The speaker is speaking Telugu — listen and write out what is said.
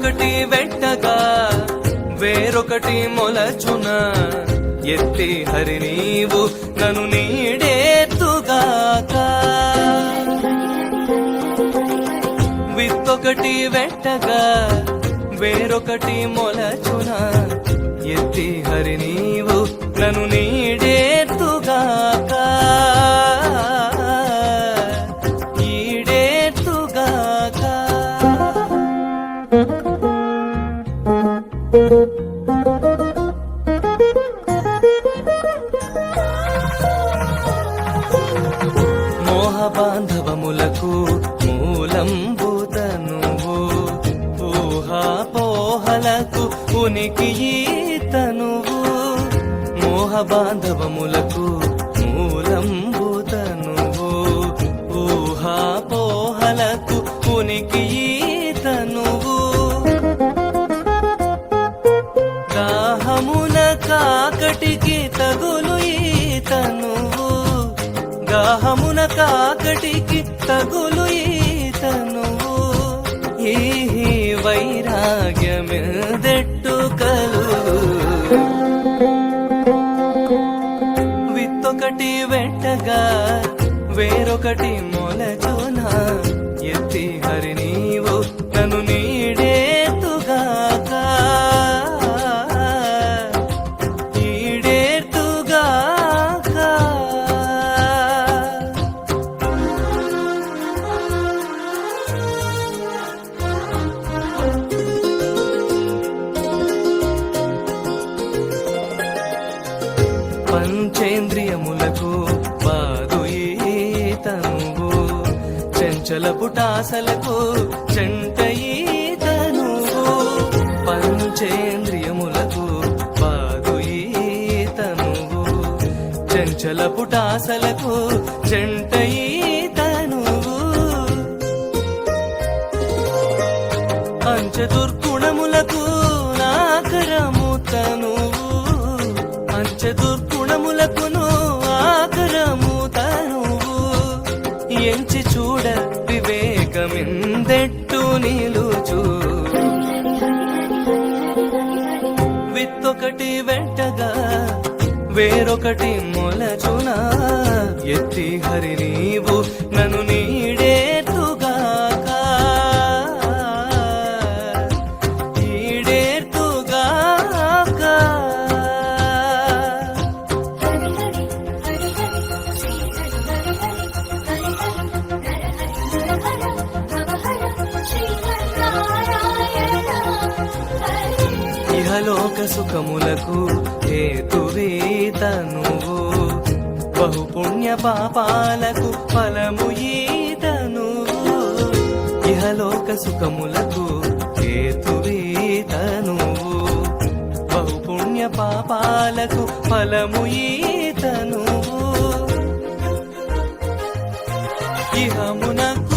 విత్తొకటి వెట్టగా వేరొకటి మొలచున ఎత్తి హరి నీవు నన్ను నీడేతుగాక. విత్తొకటి వెట్టగా వేరొకటి మొలచున ఎత్తి హరి నీవు నన్ను నీడేతుగాక. మోహబాంధవములకు మూలంబుతనువు ఊహాపోహలకు ఉనికి ఈతనువు. మోహబాంధవములకు మూలంబుతనువు ఊహాపోహలకు ఉనికి ఈతనువు. గాహమున కాకటికి తగులు ఈతనువు గాహమున కాకటికి తగులు ఈతనువు. ఈ వైరాగ్యమిదెట్టు కలుగు. విత్తొకటి వెట్టగా వేరొకటి మొలచున ఎత్తి హరి నీవు నన్ను నీడేతుగాక. పంచేంద్రియములకు బాదు ఈతనువు చంచల పుటాసలకు చెంట ఈతనువు. పంచేంద్రియములకు బాదు ఈతనువు చంచల పుటాసలకు చెంట ఈతనువు. పంచదుర్గుణములకు నాకరముతనువు పంచదుర్గుణములకును ఆకరముతనువు. ఎంచి చూడ వివేకమిందెట్టు నిలుచు. విత్తొకటి వెంటగా వేరొకటి మొలచున ఎత్తి హరి నీవు నన్ను నీడేతుగాక. ఇహలోక సుఖములకు హేతువీతనువు బహుపుణ్య పాపాలకు ఫలము ఈతనువు. ఇహలోక సుఖములకు హేతువీతనువు బహుపుణ్య పాపాలకు ఫలము ఈతనువు. ఇహమునకు